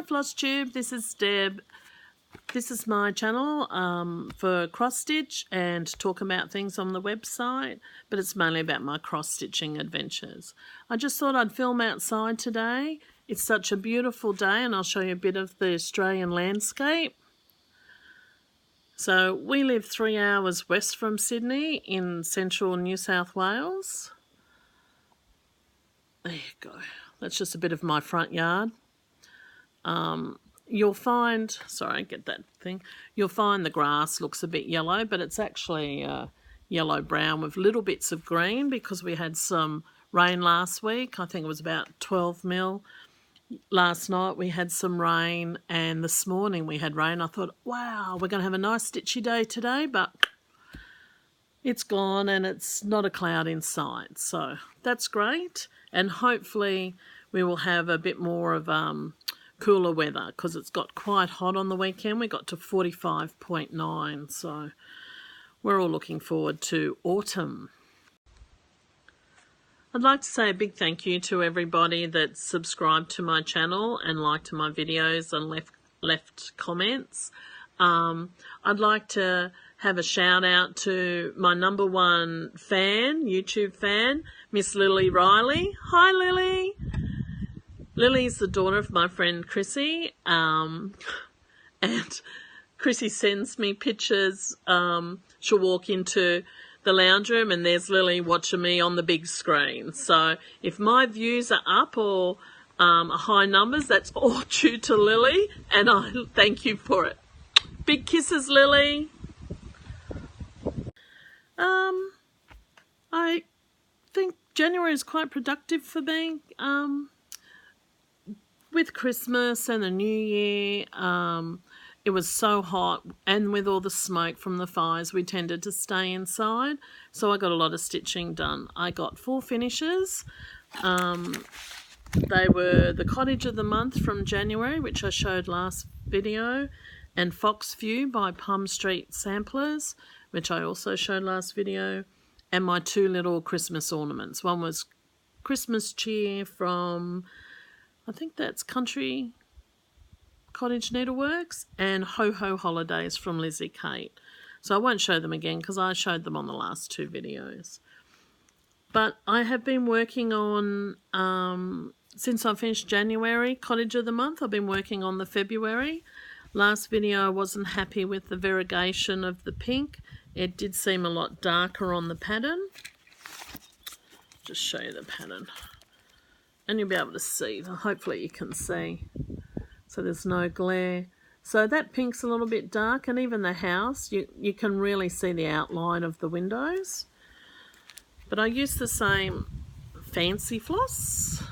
Hi flosstube, this is Deb. This is my channel for cross stitch and talk about things on the website, but it's mainly about my cross stitching adventures. I just thought I'd film outside today. It's such a beautiful day and I'll show you a bit of the Australian landscape. So we live 3 hours west from Sydney in central New South Wales. There you go. That's just a bit of my front yard. You'll find, sorry, get that thing. You'll find the grass looks a bit yellow, but it's actually yellow-brown with little bits of green because we had some rain last week. I think it was about 12 mil. Last night we had some rain and this morning we had rain. I thought, wow, we're going to have a nice stitchy day today, but it's gone and it's not a cloud in sight. So that's great. And hopefully we will have a bit more of cooler weather because it's got quite hot on the weekend. We got to 45.9, so we're all looking forward to autumn. I'd like to say a big thank you to everybody that subscribed to my channel and liked my videos and left comments. I'd like to have a shout out to my #1 fan, YouTube fan, Miss Lily Riley. Hi Lily! Lily's the daughter of my friend Chrissy, and Chrissy sends me pictures. She'll walk into the lounge room and there's Lily watching me on the big screen. So if my views are up or high numbers, that's all due to Lily, and I thank you for it. Big kisses, Lily. I think January is quite productive for me. With Christmas and the New Year, it was so hot, and with all the smoke from the fires, we tended to stay inside. So I got a lot of stitching done. I got 4 finishes. They were the Cottage of the Month from January, which I showed last video, and Fox View by Plum Street Samplers, which I also showed last video, and my 2 little Christmas ornaments. One was Christmas Cheer from, I think that's Cottage Needleworks, and Ho Ho Holidays from Lizzie Kate. So I won't show them again because I showed them on the last 2 videos. But I have been working on, since I finished January, Cottage of the Month, I've been working on the February. Last video I wasn't happy with the variegation of the pink. It did seem a lot darker on the pattern. Just show you the pattern. And you'll be able to see, hopefully you can see. So there's no glare. So that pink's a little bit dark, and even the house, you can really see the outline of the windows. But I used the same fancy floss,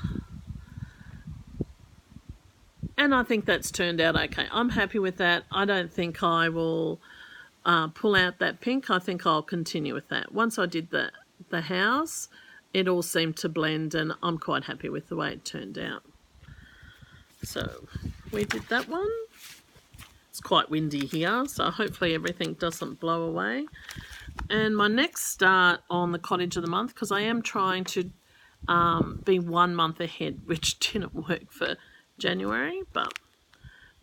and I think that's turned out okay. I'm happy with that. I don't think I will pull out that pink. I think I'll continue with that. Once I did the house, it all seemed to blend, and I'm quite happy with the way it turned out. So we did that one. It's quite windy here, so hopefully everything doesn't blow away. And my next start on the Cottage of the Month, because I am trying to be 1 month ahead, which didn't work for January, but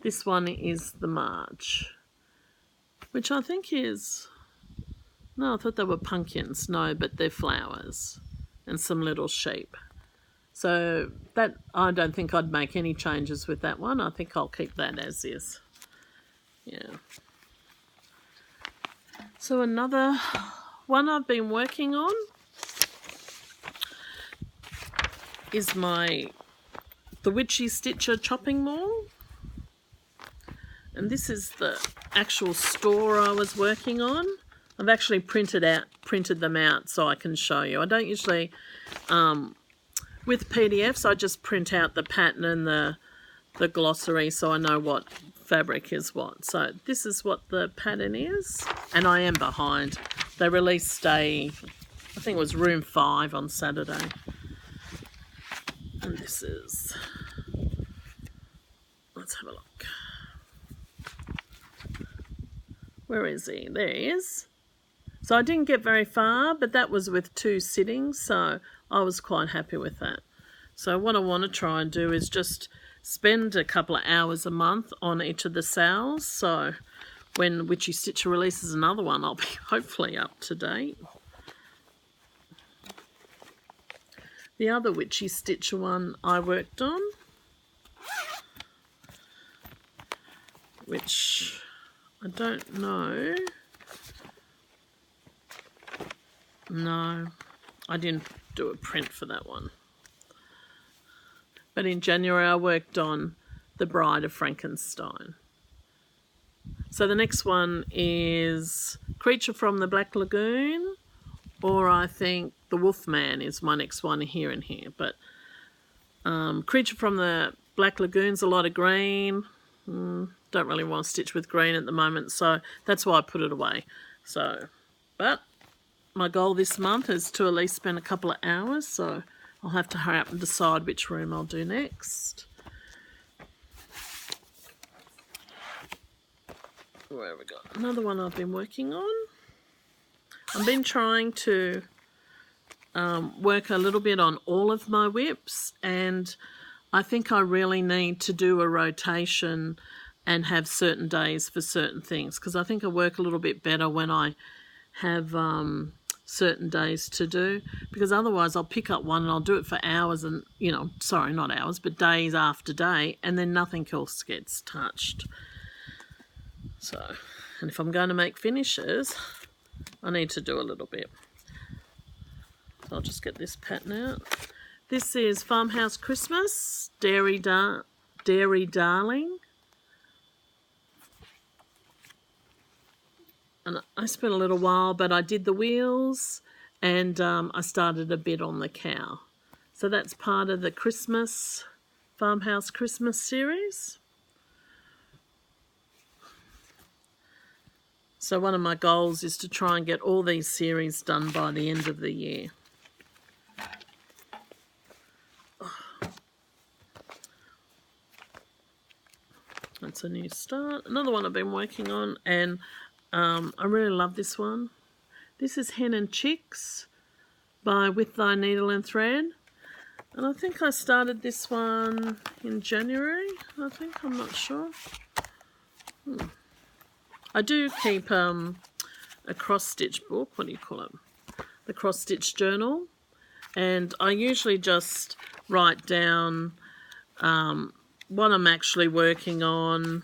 this one is the March, which I think is, no, I thought they were pumpkins. No, but they're flowers and some little sheep. So that, I don't think I'd make any changes with that one. I think I'll keep that as is. Yeah. So another one I've been working on is the Witchy Stitcher chopping maul. And this is the actual store I was working on. I've actually printed them out so I can show you. I don't usually, with PDFs, I just print out the pattern and the glossary so I know what fabric is what. So this is what the pattern is, and I am behind. They released I think it was room 5 on Saturday. And this is, let's have a look. Where is he? There he is. So I didn't get very far, but that was with 2 sittings, so I was quite happy with that. So what I want to try and do is just spend a couple of hours a month on each of the sales, so when Witchy Stitcher releases another one, I'll be hopefully up to date. The other Witchy Stitcher one I worked on, which I don't know. No, I didn't do a print for that one. But in January I worked on The Bride of Frankenstein. So the next one is Creature from the Black Lagoon, or I think The Wolfman is my next one here and here. But Creature from the Black Lagoon's a lot of green. Don't really want to stitch with green at the moment, so that's why I put it away. So, but my goal this month is to at least spend a couple of hours, so I'll have to hurry up and decide which room I'll do next. Where have we got? Another one I've been working on. I've been trying to work a little bit on all of my whips, and I think I really need to do a rotation and have certain days for certain things, because I think I work a little bit better when I have certain days to do, because otherwise I'll pick up one and I'll do it for hours and, you know, sorry, not hours, but days after day, and then nothing else gets touched. So, and if I'm going to make finishes, I need to do a little bit. So I'll just get this pattern out. This is Farmhouse Christmas, Dairy Darling. And I spent a little while, but I did the wheels and I started a bit on the cow. So that's part of the Christmas, Farmhouse Christmas series. So one of my goals is to try and get all these series done by the end of the year. That's a new start. Another one I've been working on, and I really love this one. This is Hen and Chicks by With Thy Needle and Thread. And I think I started this one in January, I think. I'm not sure. I do keep a cross-stitch book. What do you call it? The cross-stitch journal. And I usually just write down what I'm actually working on,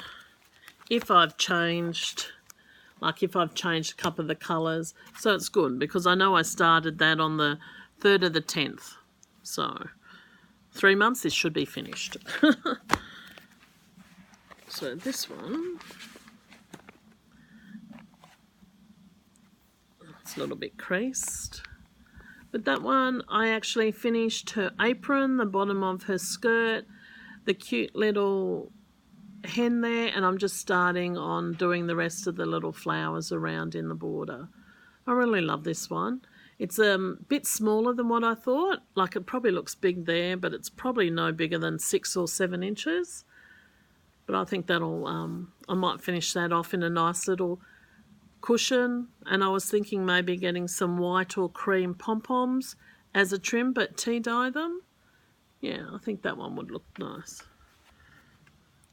if I've changed, like if I've changed a couple of the colours. So it's good because I know I started that on the 3rd of the 10th. So 3 months, this should be finished. So this one, it's a little bit creased. But that one, I actually finished her apron, the bottom of her skirt, the cute little hen there, and I'm just starting on doing the rest of the little flowers around in the border. I really love this one. It's a bit smaller than what I thought. Like, it probably looks big there, but it's probably no bigger than 6 or 7 inches. But I think that'll, I might finish that off in a nice little cushion. And I was thinking maybe getting some white or cream pom-poms as a trim, but tea dye them. Yeah, I think that one would look nice.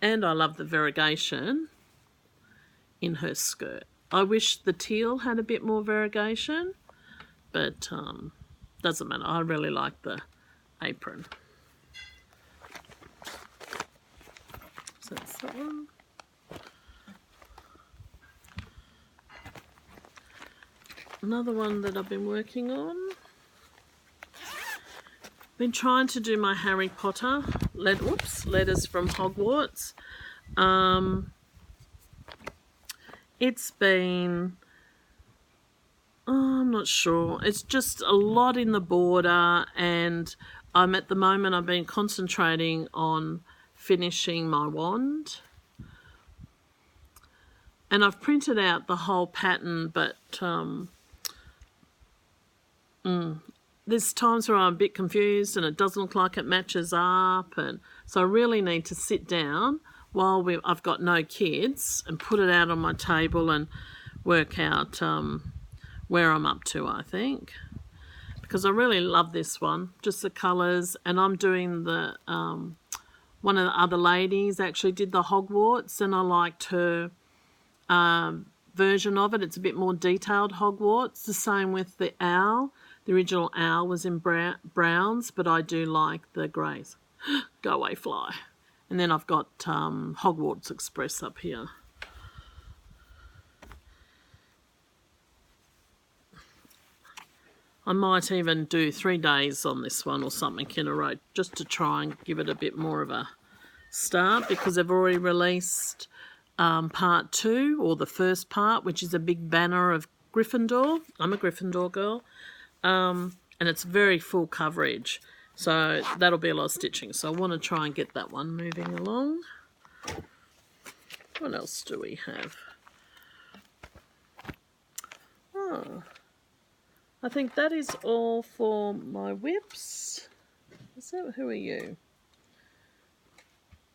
And I love the variegation in her skirt. I wish the teal had a bit more variegation, but doesn't matter. I really like the apron. So that's that one. Another one that I've been working on. Been trying to do my Harry Potter letters from Hogwarts. It's been, I'm not sure. It's just a lot in the border, and at the moment I've been concentrating on finishing my wand. And I've printed out the whole pattern, but there's times where I'm a bit confused and it doesn't look like it matches up, and so I really need to sit down while I've got no kids and put it out on my table and work out where I'm up to, I think, because I really love this one, just the colours. And I'm doing the one of the other ladies actually did the Hogwarts, and I liked her version of it. It's a bit more detailed Hogwarts. The same with the owl. The original owl was in browns, but I do like the greys. Go away, fly. And then I've got Hogwarts Express up here. I might even do 3 days on this one or something in a row, just to try and give it a bit more of a start, because I've already released part 2, or the first part, which is a big banner of Gryffindor. I'm a Gryffindor girl. And it's very full coverage. So that'll be a lot of stitching. So I want to try and get that one moving along. What else do we have? Oh, I think that is all for my whips. Is that, who are you?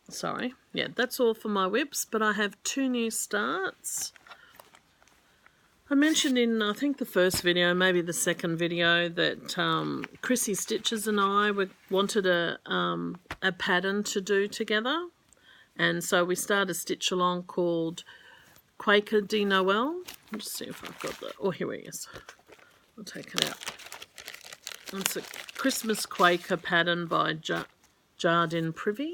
Sorry. Yeah, that's all for my whips, but I have 2 new starts. I mentioned in, I think, the first video, maybe the second video, that Chrissy Stitches and I wanted a pattern to do together. And so we started a stitch along called Quaker de Noel. Let's just see if I've got that. Oh, here he is. I'll take it out. It's a Christmas Quaker pattern by Jardin Prive.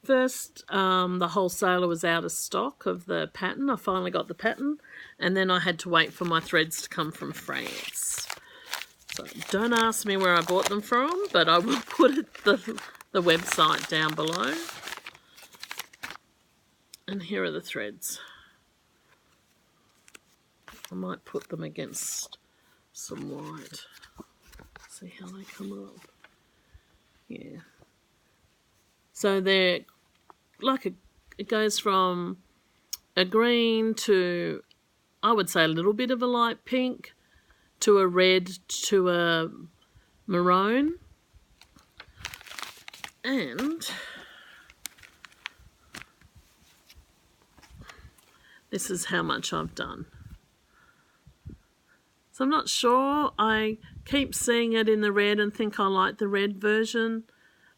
First, the wholesaler was out of stock of the pattern. I finally got the pattern, and then I had to wait for my threads to come from France. So don't ask me where I bought them from, but I will put the website down below. And here are the threads. I might put them against some white. See how they come up. Yeah. So they're like it goes from a green to, I would say, a little bit of a light pink, to a red, to a maroon. And this is how much I've done. So I'm not sure. I keep seeing it in the red and think I like the red version,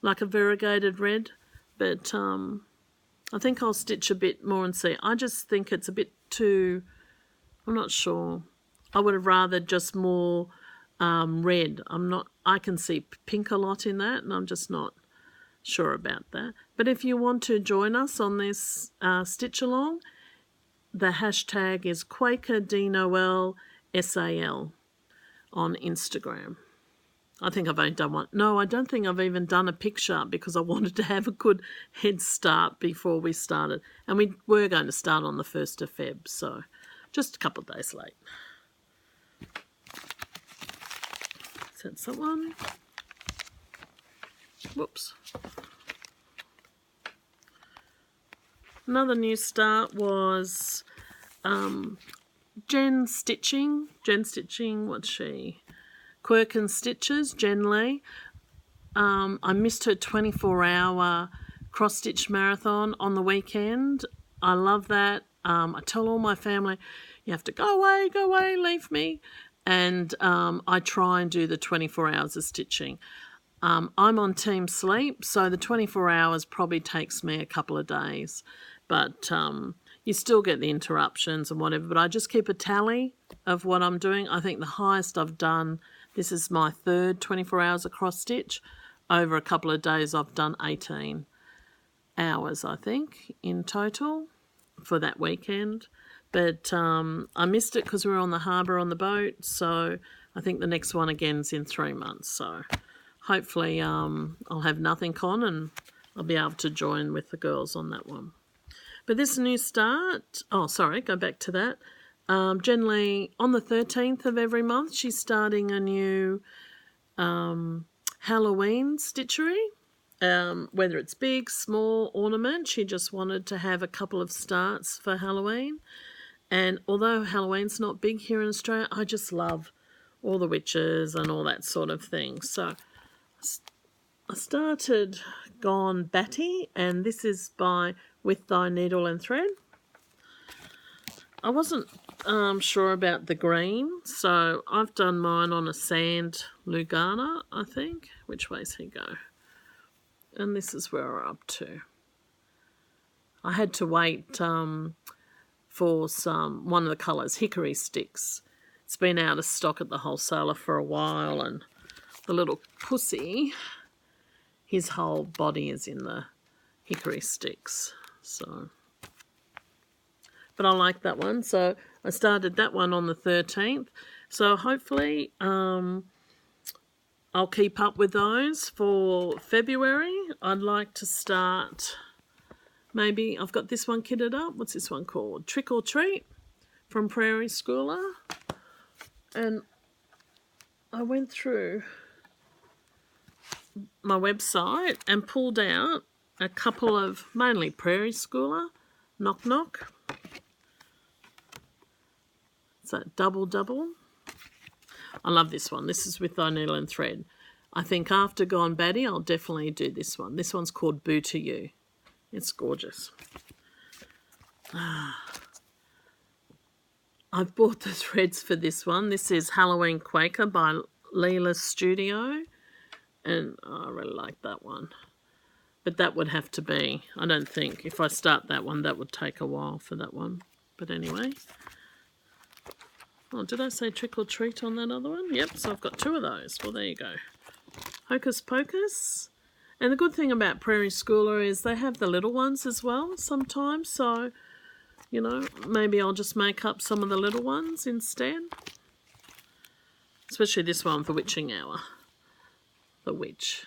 like a variegated red, but I think I'll stitch a bit more and see. I just think it's a bit too, I'm not sure. I would have rather just more red. I can see pink a lot in that, and I'm just not sure about that. But if you want to join us on this stitch along, the hashtag is Quaker de Noel SAL on Instagram. I think I've only done one. No, I don't think I've even done a picture, because I wanted to have a good head start before we started. And we were going to start on the 1st of Feb, so just a couple of days late. So that's that one. Whoops. Another new start was Jen Stitching. What's she? Quirk Stitches, Jen Lee. I missed her 24-hour cross-stitch marathon on the weekend. I love that. I tell all my family, you have to go away, leave me. And I try and do the 24 hours of stitching. I'm on team sleep, so the 24 hours probably takes me a couple of days. But you still get the interruptions and whatever. But I just keep a tally of what I'm doing. I think the highest I've done, this is my 3rd 24 hours of cross stitch. Over a couple of days I've done 18 hours, I think, in total for that weekend. But I missed it because we were on the harbour on the boat, so I think the next one again is in 3 months. So hopefully I'll have nothing on and I'll be able to join with the girls on that one. But this new start, oh sorry, go back to that. Generally on the 13th of every month she's starting a new Halloween stitchery. Whether it's big, small, ornament, she just wanted to have a couple of starts for Halloween. And although Halloween's not big here in Australia, I just love all the witches and all that sort of thing. So I started Gone Batty, and this is by With Thy Needle and Thread. I wasn't sure about the green, so I've done mine on a sand Lugana, I think. Which way's he go? And this is where we're up to. I had to wait for one of the colours, hickory sticks. It's been out of stock at the wholesaler for a while, and the little pussy, his whole body is in the hickory sticks. So, but I like that one, so I started that one on the 13th. So hopefully I'll keep up with those for February. I'd like to start, maybe I've got this one kitted up. What's this one called? Trick or Treat from Prairie Schooler. And I went through my website and pulled out a couple of mainly Prairie Schooler, Knock Knock. It's that double. I love this one. This is with thy needle and thread. I think after Gone Batty, I'll definitely do this one. This one's called Boo to You. It's gorgeous. I've bought the threads for this one. This is Halloween Quaker by Leela's Studio. And I really like that one. But that would have to be, I don't think, if I start that one, that would take a while for that one. But anyway. Oh, did I say Trick or Treat on that other one? Yep, so I've got two of those. Well, there you go. Hocus Pocus. And the good thing about Prairie Schooler is they have the little ones as well sometimes. So, you know, maybe I'll just make up some of the little ones instead. Especially this one for Witching Hour. The Witch.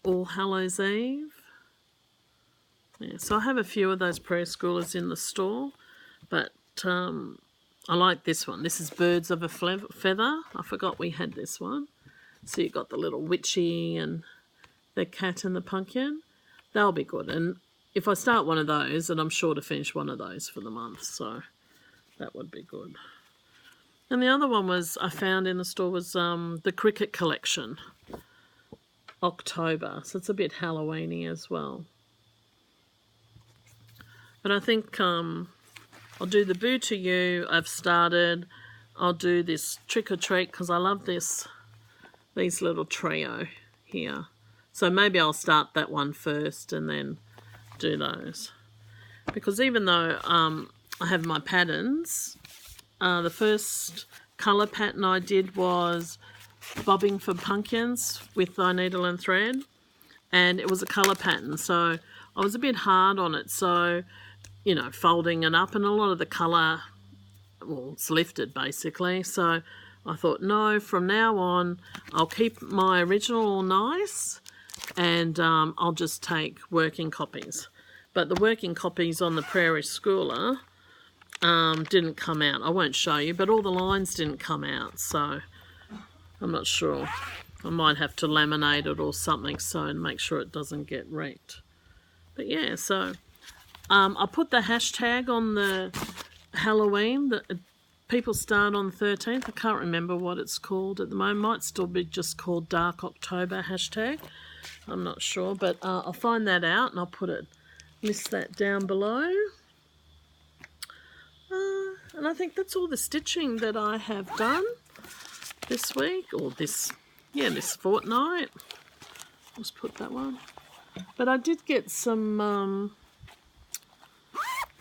All Hallows Eve. Yeah, so I have a few of those Prairie Schoolers in the store, but I like this one. This is Birds of a Feather. I forgot we had this one. So you've got the little Witchy and the cat and the pumpkin. They'll be good. And if I start one of those, then I'm sure to finish one of those for the month, so that would be good. And the other one I found in the store was the Cricket Collection, October. So it's a bit Halloween-y as well. But I think I'll do the Boo to You. I've started. I'll do this Trick or Treat because I love these little trio here. So maybe I'll start that one first and then do those. Because even though I have my patterns, the first colour pattern I did was Bobbing for Pumpkins with Thy Needle and Thread, and it was a colour pattern, so I was a bit hard on it, so, you know, folding it up, and a lot of the colour, well, it's lifted basically, so I thought, no, from now on, I'll keep my original all nice, and I'll just take working copies. But the working copies on the Prairie Schooler didn't come out. I won't show you, but all the lines didn't come out, so I'm not sure. I might have to laminate it or something so and make sure it doesn't get wrecked. But yeah, so I put the hashtag on the Halloween that people start on the 13th. I can't remember what it's called at the moment. Might still be just called Dark October hashtag. I'm not sure, but I'll find that out and I'll list that down below. And I think that's all the stitching that I have done this week, or this fortnight. Just put that one. But I did get some,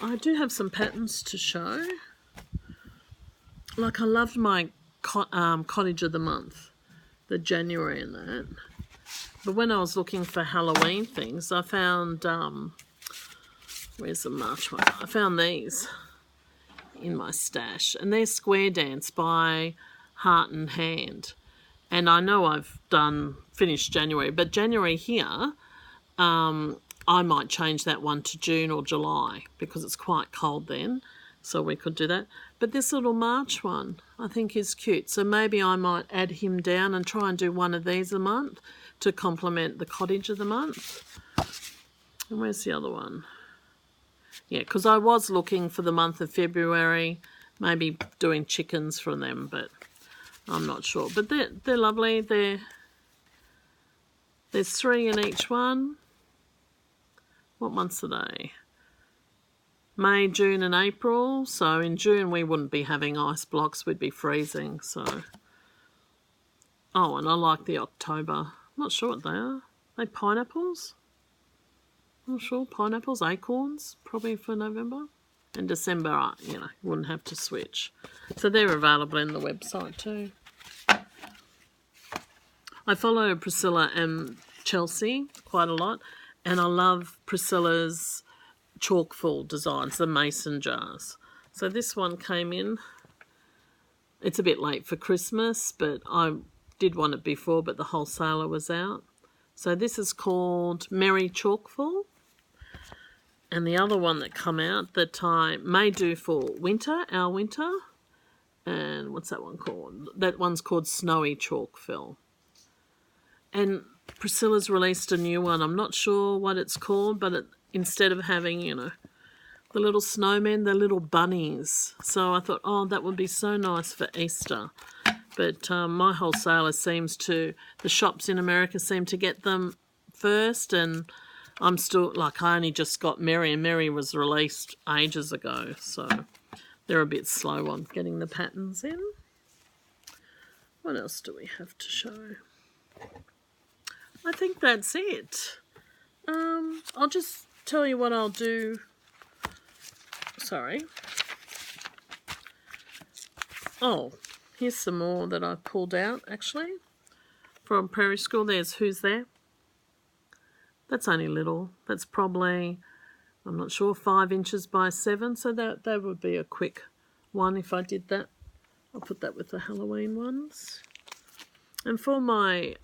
I do have some patterns to show. Like I loved my Cottage of the Month, the January and that. But when I was looking for Halloween things, I found, where's the March one? I found these in my stash, and they're Square Dance by Heart and Hand. And I know I've finished January, but January here, I might change that one to June or July because it's quite cold then, so we could do that. But this little March one I think is cute, so maybe I might add him down and try and do one of these a month to complement the Cottage of the Month. And where's the other one? Yeah, because I was looking for the month of February, maybe doing chickens from them, but I'm not sure. But they're lovely. There's 3 in each one. What months are they? May, June and April. So in June we wouldn't be having ice blocks, we'd be freezing. So, oh, and I like the October. I'm not sure what they are. Are they pineapples? Not sure. Pineapples, acorns, probably for November. And December, you know, wouldn't have to switch. So they're available in the website too. I follow Priscilla and Chelsea quite a lot, and I love Priscilla's chalkful designs, the mason jars. So this one came in. It's a bit late for Christmas, but I did want it before, but the wholesaler was out. So this is called Merry Chalkful. And the other one that come out that I may do for winter, our winter. And what's that one called? That one's called Snowy Chalkfill. And Priscilla's released a new one. I'm not sure what it's called, but instead of having, you know, the little snowmen, the little bunnies. So I thought, oh, that would be so nice for Easter. But my wholesaler seems to, the shops in America seem to get them first, and I'm still, like, I only just got Merry, and Merry was released ages ago, so they're a bit slow on getting the patterns in. What else do we have to show? I think that's it. I'll just tell you what I'll do. Sorry. Oh, here's some more that I pulled out, actually, from Prairie School. There's Who's There? That's only little. That's probably, I'm not sure, 5 inches by 7. So that would be a quick one if I did that. I'll put that with the Halloween ones. And for my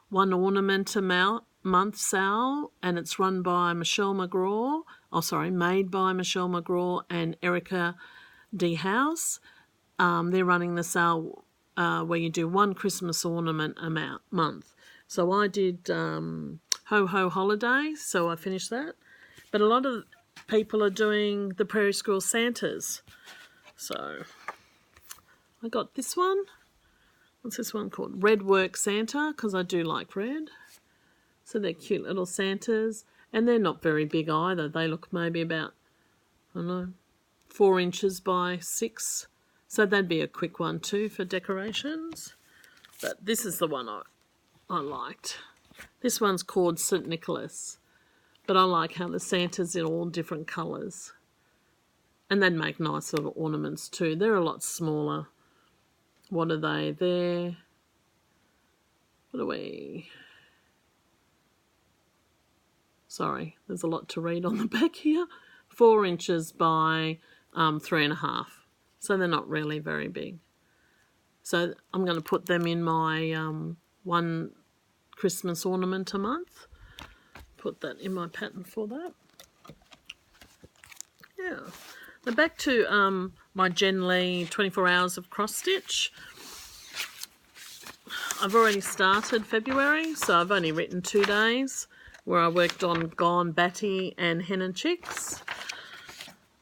One Ornament a Month sale, and it's run by Michelle McGraw. Oh, sorry, made by Michelle McGraw and Erica D. House. They're running the sale where you do one Christmas ornament a month. So I did Ho Ho Holiday, so I finished that. But a lot of people are doing the Prairie School Santas. So I got this one. What's this one called? Red Work Santa, because I do like red. So they're cute little Santas. And they're not very big either. They look maybe about, I don't know, 4 inches by 6. So that'd be a quick one too for decorations. But this is the one I liked. This one's called St. Nicholas. But I like how the Santa's in all different colours. And they'd make nice little ornaments too. They're a lot smaller. What are they? They're, what are we? Sorry, there's a lot to read on the back here. 4 inches by 3.5. So they're not really very big. So I'm going to put them in my one Christmas ornament a month. Put that in my pattern for that. Yeah. Now back to my Jen Lee 24 hours of cross stitch. I've already started February, so I've only written 2 days where I worked on Gone, Batty and Hen and Chicks.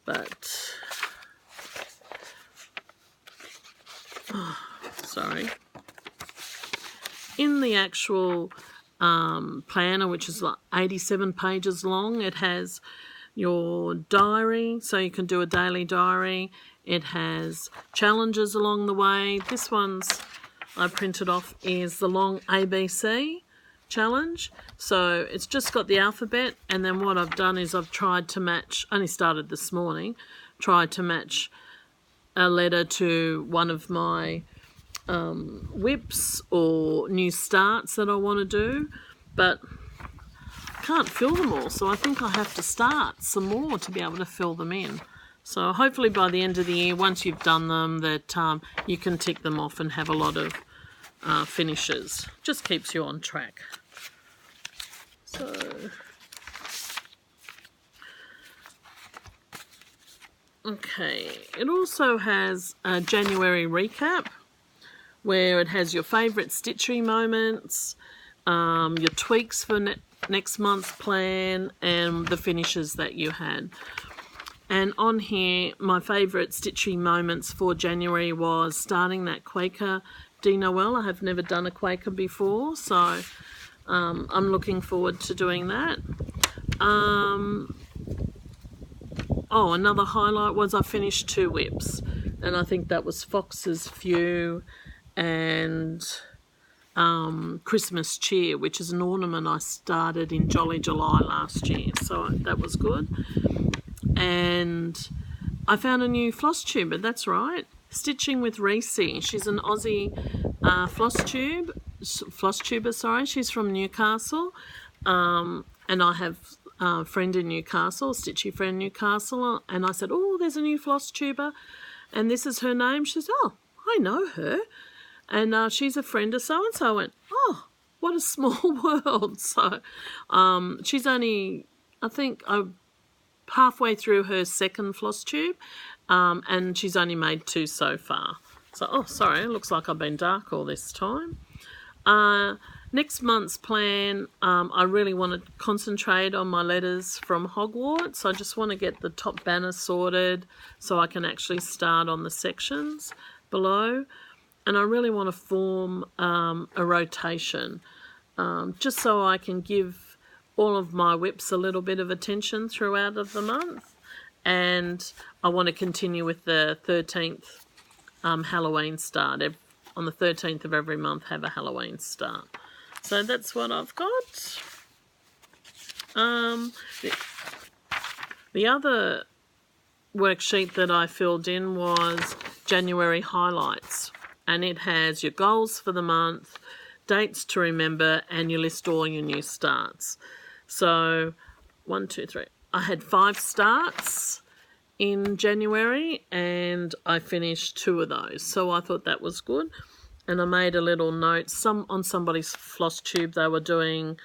But, sorry. In the actual planner, which is like 87 pages long, it has your diary, so you can do a daily diary. It has challenges along the way. This one's I printed off is the long ABC challenge. So it's just got the alphabet, and then what I've done is I've tried to match, only started this morning, tried to match a letter to one of my whips or new starts that I want to do, but I can't fill them all, so I think I have to start some more to be able to fill them in. So hopefully by the end of the year, once you've done them, that you can tick them off and have a lot of finishes. Just keeps you on track. So okay, it also has a January recap where it has your favourite stitchery moments, your tweaks for next month's plan, and the finishes that you had. And on here, my favourite stitchery moments for January was starting that Quaker de Noel. I have never done a Quaker before, so I'm looking forward to doing that. oh, another highlight was I finished 2 whips, and I think that was Fox's Few and Christmas Cheer, which is an ornament I started in Jolly July last year, so that was good. And I found a new floss tuber, that's right, Stitching with Reese. She's an Aussie floss tuber, sorry. She's from Newcastle, and I have a friend in Newcastle, a stitchy friend in Newcastle, and I said, oh, there's a new floss tuber, and this is her name. She says, oh, I know her. And she's a friend of so-and-so. I went, oh, what a small world. So she's only, I think, halfway through her second floss tube, and she's only made 2 so far. So, oh, sorry, it looks like I've been dark all this time. Next month's plan, I really want to concentrate on my letters from Hogwarts. I just want to get the top banner sorted so I can actually start on the sections below. And I really want to form a rotation, just so I can give all of my whips a little bit of attention throughout of the month. And I want to continue with the 13th Halloween start. On the 13th of every month, have a Halloween start. So that's what I've got. The other worksheet that I filled in was January highlights. And it has your goals for the month, dates to remember, and you list all your new starts. So 1, 2, 3. I had 5 starts in January, and I finished 2 of those. So I thought that was good. And I made a little note. On somebody's floss tube, they were doing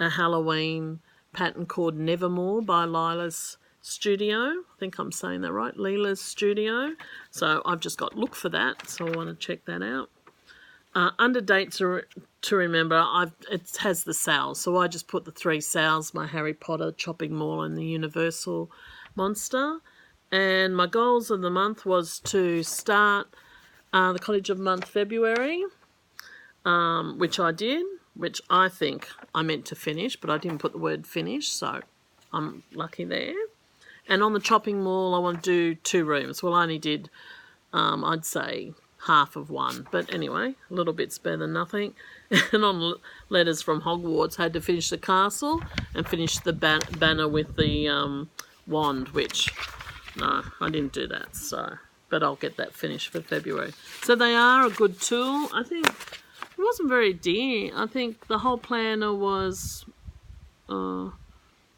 a Halloween pattern called Nevermore by Lila's Studio. I think I'm saying that right, Lila's Studio. So I've just got look for that, so I want to check that out. Under dates to remember, it has the sales, so I just put the 3 sales, my Harry Potter, Chopping Mall and the Universal Monster. And my goals of the month was to start the Cottage of month February, which I did, which I think I meant to finish, but I didn't put the word finish, so I'm lucky there. And on the Chopping Mall, I want to do 2 rooms. Well, I only did, I'd say, half of one. But anyway, a little bit's better than nothing. And on Letters from Hogwarts, I had to finish the castle and finish the banner with the wand, which, no, I didn't do that. So, but I'll get that finished for February. So they are a good tool. I think it wasn't very dear. I think the whole planner was...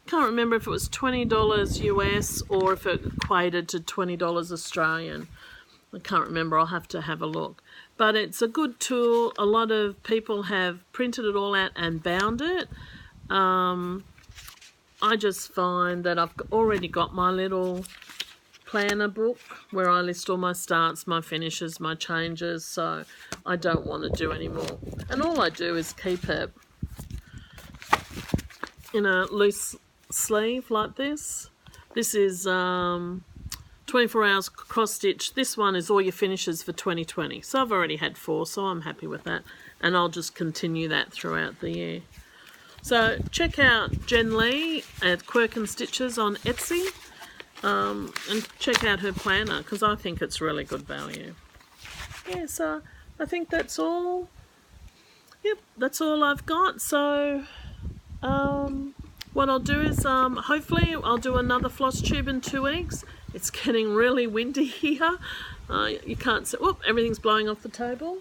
can't remember if it was $20 US or if it equated to $20 Australian. I can't remember. I'll have to have a look. But it's a good tool. A lot of people have printed it all out and bound it. I just find that I've already got my little planner book where I list all my starts, my finishes, my changes, so I don't want to do any more. And all I do is keep it in a loose sleeve like this. This is 24 hours cross stitch. This one is all your finishes for 2020. So I've already had 4, so I'm happy with that. And I'll just continue that throughout the year. So check out Jen Lee at Quaker Stitches on Etsy. And check out her planner because I think it's really good value. Yeah, so I think that's all. Yep, that's all I've got. So what I'll do is hopefully I'll do another floss tube in 2 weeks. It's getting really windy here. You can't see. Whoop, everything's blowing off the table.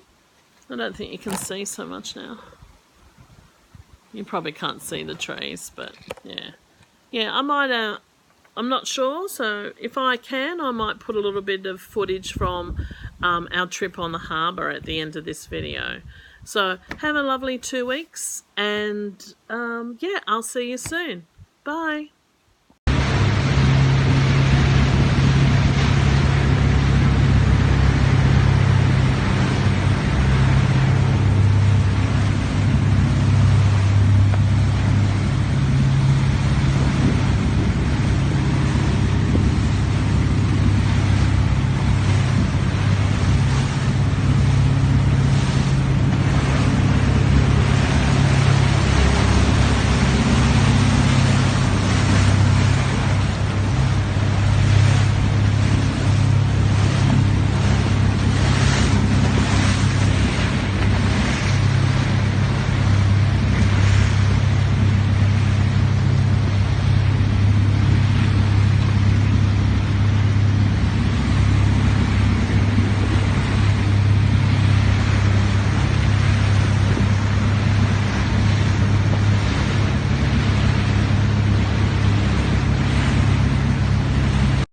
I don't think you can see so much now. You probably can't see the trees, but yeah. Yeah, I might, I'm not sure, so if I can, I might put a little bit of footage from our trip on the harbour at the end of this video. So have a lovely 2 weeks, and yeah, I'll see you soon. Bye.